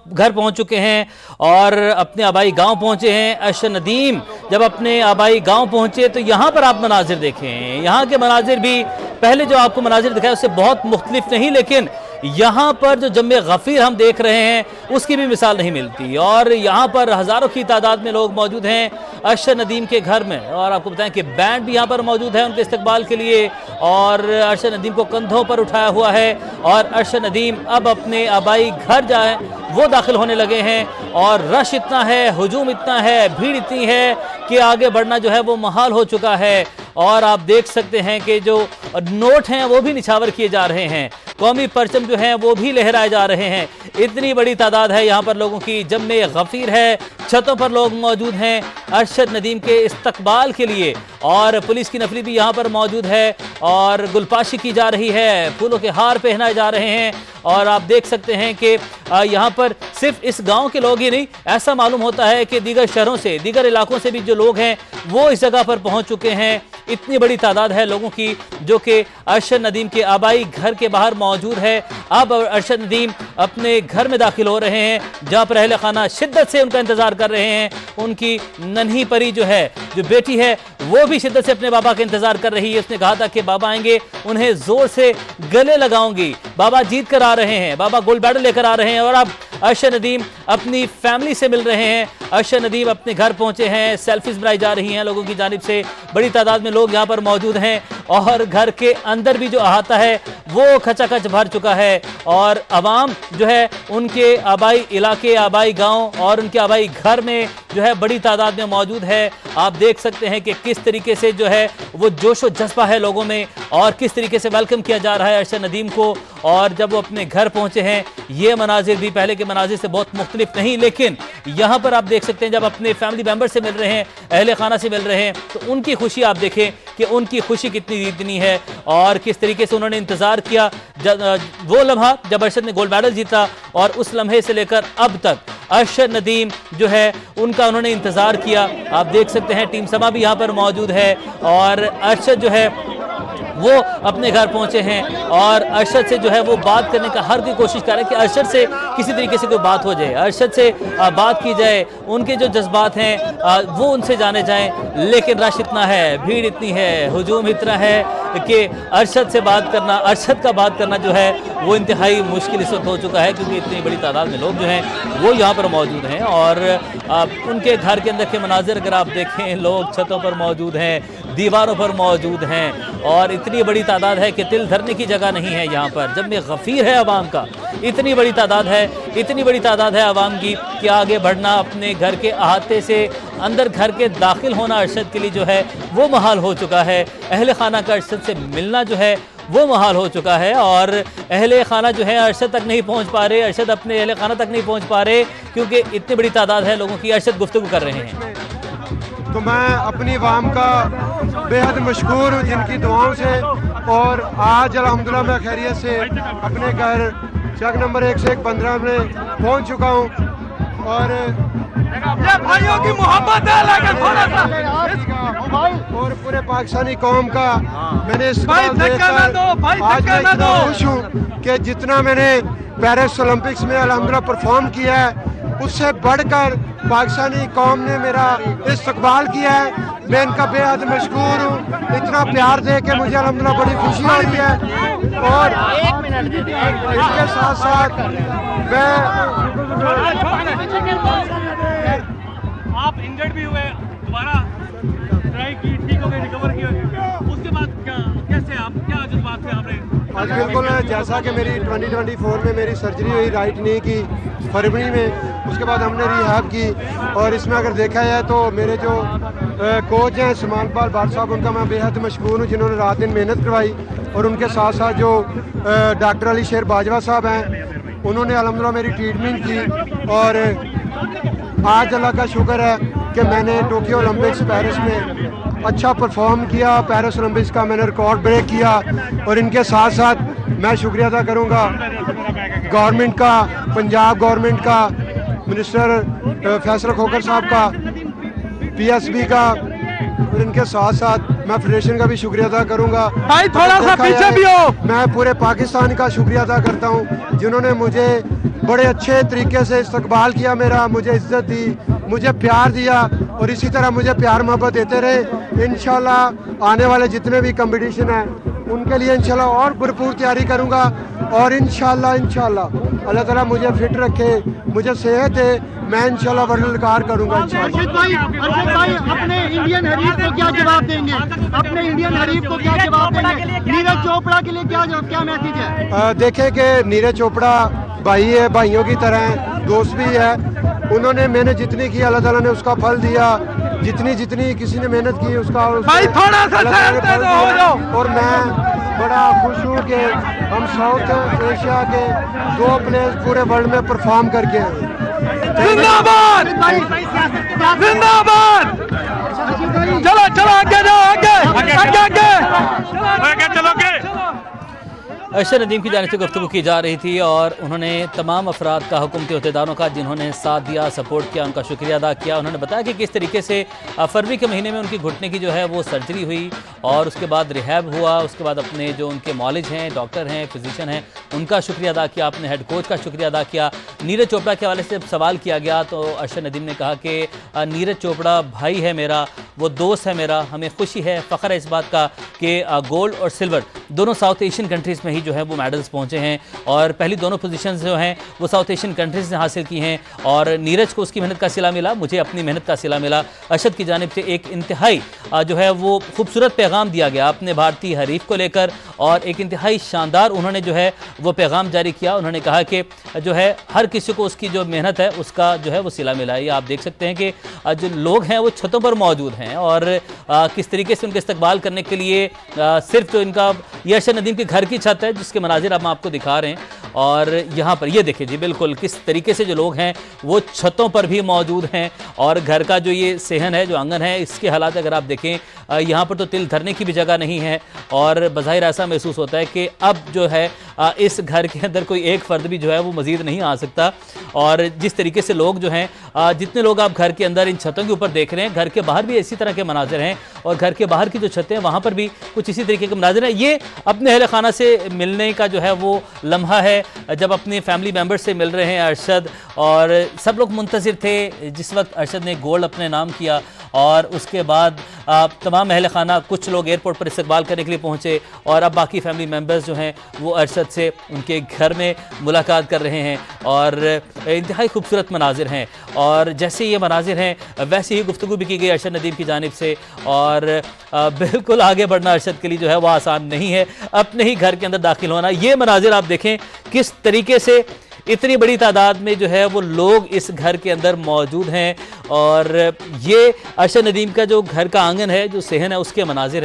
घर पहुंच चुके हैं और अपने आबाई गांव पहुंचे हैं। अरशद नदीम जब अपने आबाई गांव पहुंचे तो यहाँ पर आप मनाजिर देखें, यहाँ के मनाजिर भी पहले जो आपको मनाजिर दिखाए उससे बहुत मुख्तलिफ नहीं, लेकिन यहाँ पर जो जम्मे गफ़ीर हम देख रहे हैं उसकी भी मिसाल नहीं मिलती। और यहाँ पर हज़ारों की तादाद में लोग मौजूद हैं अरशद नदीम के घर में, और आपको बताएं कि बैंड भी यहाँ पर मौजूद है उनके इस्तकबाल के लिए, और अरशद नदीम को कंधों पर उठाया हुआ है और अरशद नदीम अब अपने आबाई घर जाए वो दाखिल होने लगे हैं। और रश इतना है, हुजूम इतना है, भीड़ इतनी है कि आगे बढ़ना जो है वो महाल हो चुका है। और आप देख सकते हैं कि जो नोट हैं वो भी निछावर किए जा रहे हैं, कौमी परचम जो हैं वो भी लहराए जा रहे हैं। इतनी बड़ी तादाद है यहाँ पर लोगों की, जम्मे गफ़ीर है, छतों पर लोग मौजूद हैं अरशद नदीम के इस्तकबाल के लिए, और पुलिस की नफरी भी यहाँ पर मौजूद है और गुलपाशी की जा रही है, फूलों के हार पहनाए जा रहे हैं। और आप देख सकते हैं कि यहाँ पर सिर्फ इस गांव के लोग ही नहीं, ऐसा मालूम होता है कि दीगर शहरों से, दीगर इलाकों से भी जो लोग हैं वो इस जगह पर पहुँच चुके हैं। इतनी बड़ी तादाद है लोगों की जो कि अरशद नदीम के आबाई घर के बाहर मौजूद है। अब अरशद नदीम अपने घर में दाखिल हो रहे हैं जहाँ पर अहले खाना शिद्दत से उनका इंतज़ार कर रहे हैं। उनकी नन्ही परी जो है, जो बेटी है, वो भी शिद्दत से अपने बाबा का इंतज़ार कर रही है। उसने कहा था कि बाबा आएंगे, उन्हें ज़ोर से गले लगाऊंगी। बाबा जीत कर आ रहे हैं, बाबा गोल्ड मेडल लेकर आ रहे हैं। और अब अरशद नदीम अपनी फैमिली से मिल रहे हैं। अरशद नदीम अपने घर पहुंचे हैं, सेल्फीज बनाई जा रही हैं लोगों की जानिब से, बड़ी तादाद में लोग यहाँ पर मौजूद हैं। और घर के अंदर भी जो अहाता है वो खचाखच भर चुका है, और आवाम जो है उनके आबाई इलाके, आबाई गांव और उनके आबाई घर में जो है बड़ी तादाद में मौजूद है। आप देख सकते हैं कि किस तरीके से जो है वो जोश व जज्बा है लोगों में, और किस तरीके से वेलकम किया जा रहा है अरशद नदीम को। और जब वो अपने घर पहुंचे हैं, ये मनाजिर भी पहले के मनाजिर से बहुत मुख्तलिफ नहीं, लेकिन यहाँ पर आप देख सकते हैं जब अपने फैमिली मेम्बर से मिल रहे हैं, अहले खाना से मिल रहे हैं, तो उनकी खुशी आप देखें कि उनकी खुशी कितनी इतनी है, और किस तरीके से उन्होंने इंतज़ार किया वो लम्हा जब अरशद ने गोल्ड मेडल जीता, और उस लम्हे से लेकर अब तक अरशद नदीम जो है उनका उन्होंने इंतज़ार किया। आप देख सकते हैं टीम समा भी यहाँ पर मौजूद है, और अरशद जो है वो अपने घर पहुंचे हैं, और अरशद से जो है वो बात करने का हर कोई कोशिश कर रहे हैं कि अरशद से किसी तरीके से कोई बात हो जाए, अरशद से बात की जाए, उनके जो जज्बात हैं वो उनसे जाने जाएं। लेकिन रश इतना है, भीड़ इतनी है, हुजूम इतना है कि अरशद से बात करना, अरशद का बात करना जो है वो इंतहाई मुश्किल इस वक्त हो चुका है, क्योंकि इतनी बड़ी तादाद में लोग जो हैं वो यहाँ पर मौजूद हैं। और उनके घर के अंदर के मनाजिर अगर आप देखें, लोग छतों पर मौजूद हैं, दीवारों पर मौजूद हैं, और इतनी बड़ी तादाद है कि तिल धरने की जगह नहीं है यहाँ पर। जब में गफ़ीर है आवाम का, इतनी बड़ी तादाद है, इतनी बड़ी तादाद है आवाम की कि आगे बढ़ना, अपने घर के अहाते से अंदर घर के दाखिल होना अरशद के लिए जो है वो महाल हो चुका है। अहले खाना का अरशद से मिलना जो है वो महाल हो चुका है, और अहले खाना जो है अरशद तक नहीं पहुँच पा रहे, अरशद अपने अहले खाना तक नहीं पहुँच पा रहे, क्योंकि इतनी बड़ी तादाद है लोगों की। अरशद गुफ्तगू कर रहे हैं। तो मैं अपनी वाम का बेहद मशकूर हूँ जिनकी दुआओं से, और आज अल्हम्दुलिल्लाह मैं खैरियत से अपने घर चक नंबर 115 में पहुँच चुका हूँ। और ये भाइयों की मोहब्बत है, लेकिन थोड़ा सा और पूरे पाकिस्तानी कौम का मैंने इस भाई धक्का ना दो, भाई धक्का ना दो। खुश हूँ कि जितना मैंने पेरिस ओलंपिक्स में अल्हम्दुलिल्लाह परफॉर्म किया है, उससे बढ़कर पाकिस्तानी कौम ने मेरा इस्तकबाल किया है। मैं इनका बेहद मशकूर हूँ, इतना प्यार दे के मुझे अल्हम्दुलिल्लाह बड़ी खुशी हो रही है। और इसके साथ साथ मैं आप इंजर्ड भी हुए, दोबारा ट्राई की, ठीक हो गए, रिकवर किए, उसके बाद क्या, कैसे आप, क्या जज्बात थे आपने? आज बिल्कुल जैसा कि मेरी 2024 में मेरी सर्जरी हुई राइट नी की फरवरी में, उसके बाद हमने रिहैब की, और इसमें अगर देखा जाए तो मेरे जो कोच हैं सुमान पाल भाट साहब, उनका मैं बेहद मशकूर हूँ जिन्होंने रात दिन मेहनत करवाई। और उनके साथ साथ जो डॉक्टर अली शेर बाजवा साहब हैं, उन्होंने अल्हम्दुलिल्लाह मेरी ट्रीटमेंट की। और आज अल्लाह का शुक्र है कि मैंने टोक्यो ओलंपिक्स पेरिस में अच्छा परफॉर्म किया, पेरिस ओलंपिक्स का मैंने रिकॉर्ड ब्रेक किया। और इनके साथ साथ मैं शुक्रिया अदा करूँगा गवर्नमेंट का, पंजाब गवर्नमेंट का, मिनिस्टर फैसल खोखर साहब का, पीएसबी का, और इनके साथ साथ मैं फेडरेशन का भी शुक्रिया अदा करूंगा। भाई थोड़ा सा पीछे भी हो। मैं पूरे पाकिस्तान का शुक्रिया अदा करता हूं जिन्होंने मुझे बड़े अच्छे तरीके से इस्तकबाल किया मेरा, मुझे इज्जत दी, मुझे प्यार दिया और इसी तरह मुझे प्यार मोहब्बत देते रहे। इंशाल्लाह आने वाले जितने भी कंपटीशन हैं उनके लिए इंशाल्लाह और भरपूर तैयारी करूंगा और इंशाल्लाह अल्लाह ताला मुझे फिट रखे, मुझे सेहत दे, मैं इंशाल्लाह वर्ल्ड रिकॉर्ड करूंगा इंशाल्लाह। अर्शद भाई अपने इंडियन हरीफ को क्या जवाब देंगे? अपने इंडियन हरीफ को क्या जवाब देंगे? नीरज चोपड़ा के लिए क्या मैसेज है? देखें कि नीरज चोपड़ा भाई है, भाइयों की तरह है, दोस्त भी है। उन्होंने मैंने जितनी की अल्लाह ताला ने उसका फल दिया, जितनी किसी ने मेहनत की उसका भाई थोड़ा सा साइड पे तो हो जाओ। और मैं बड़ा खुश हूँ कि हम साउथ एशिया के 2 प्लेयर्स पूरे वर्ल्ड में परफॉर्म करके आए। जिंदाबाद जिंदाबाद। चलो चलो आगे जाओ, आगे आगे आगे चलो आगे। अरशद नदीम की जानिब से गुफ्तगू की जा रही थी और उन्होंने तमाम अफराद का, हुकूमती अहदेदारों का जिन्होंने साथ दिया, सपोर्ट किया, उनका शुक्रिया अदा किया। उन्होंने बताया कि किस तरीके से फरवरी के महीने में उनकी घुटने की जो है वो सर्जरी हुई और उसके बाद रिहैब हुआ। उसके बाद अपने जो उनके मॉलिज हैं, डॉक्टर हैं, फिजिशियन हैं, उनका शुक्रिया अदा किया, अपने हेड कोच का शुक्रिया अदा किया। नीरज चोपड़ा के हवाले से जब सवाल किया गया तो अरशद नदीम ने कहा कि नीरज चोपड़ा भाई है मेरा, वो दोस्त है मेरा, हमें खुशी है, फ़ख्र है इस बात का कि गोल्ड और सिल्वर दोनों साउथ एशियन कंट्रीज़ में ही जो है वो मेडल्स पहुंचे हैं और पहली दोनों पोजीशंस जो हैं वो साउथ एशियन कंट्रीज़ ने हासिल की हैं और नीरज को उसकी मेहनत का सिला मिला, मुझे अपनी मेहनत का सिला मिला। अरशद की जानिब से एक इंतहाई जो है वो खूबसूरत पैगाम दिया गया अपने भारतीय हरीफ को लेकर और एक इंतहाई शानदार उन्होंने जो है वो पैगाम जारी किया। उन्होंने कहा कि जो है हर किसी को उसकी जो मेहनत है उसका जो है वो सिला मिला। ये आप देख सकते हैं कि जो लोग हैं वो छतों पर मौजूद हैं और किस तरीके से उनके इस्तकबाल करने के लिए सिर्फ जो इनका ये अरशद नदीम के घर की छत है जिसके मनाजिर अब हम आपको दिखा रहे हैं और यहाँ पर ये देखिए जी बिल्कुल किस तरीके से जो लोग हैं वो छतों पर भी मौजूद हैं और घर का जो ये सेहन है, जो आंगन है, इसके हालात अगर आप देखें यहाँ पर तो तिल धरने की भी जगह नहीं है और बज़ाहिर ऐसा महसूस होता है कि अब जो है इस घर के अंदर कोई एक फ़र्द भी जो है वो मज़ीद नहीं आ सकता। और जिस तरीके से लोग जो हैं जितने लोग आप घर के अंदर इन छतों के ऊपर देख रहे हैं, घर के बाहर भी इसी तरह के मनाजिर हैं और घर के बाहर की जो छतें हैं वहाँ पर भी कुछ इसी तरीके के मनाजिर हैं। ये अपने अहल खाना से मिलने का जो है वो लम्हा है जब अपने फैमिली मेम्बर से मिल रहे हैं अरशद और सब लोग मुंतज़िर थे जिस वक्त अरशद ने गोल्ड अपने नाम किया और उसके बाद तमाम अहल खाना कुछ लोग एयरपोर्ट पर इस्तकबाल करने के लिए पहुँचे और अब बाकी फैमिली मेम्बर्स जो हैं वो अरशद से उनके घर में मुलाकात कर रहे हैं और इंतहाई खूबसूरत मनाजिर हैं और जैसे ये मनाजिर हैं वैसे ही गुफ्तगू भी की गई अरशद नदीम की जानिब से और बिल्कुल आगे बढ़ना अरशद के लिए जो है वो आसान नहीं है, अपने ही घर के अंदर दाखिल होना। ये मनाजिर आप देखें किस तरीके से इतनी बड़ी तादाद में जो है वो लोग इस घर के अंदर मौजूद हैं और ये अरशद नदीम का जो घर का आंगन है, जो सेहन है, उसके मनाजिर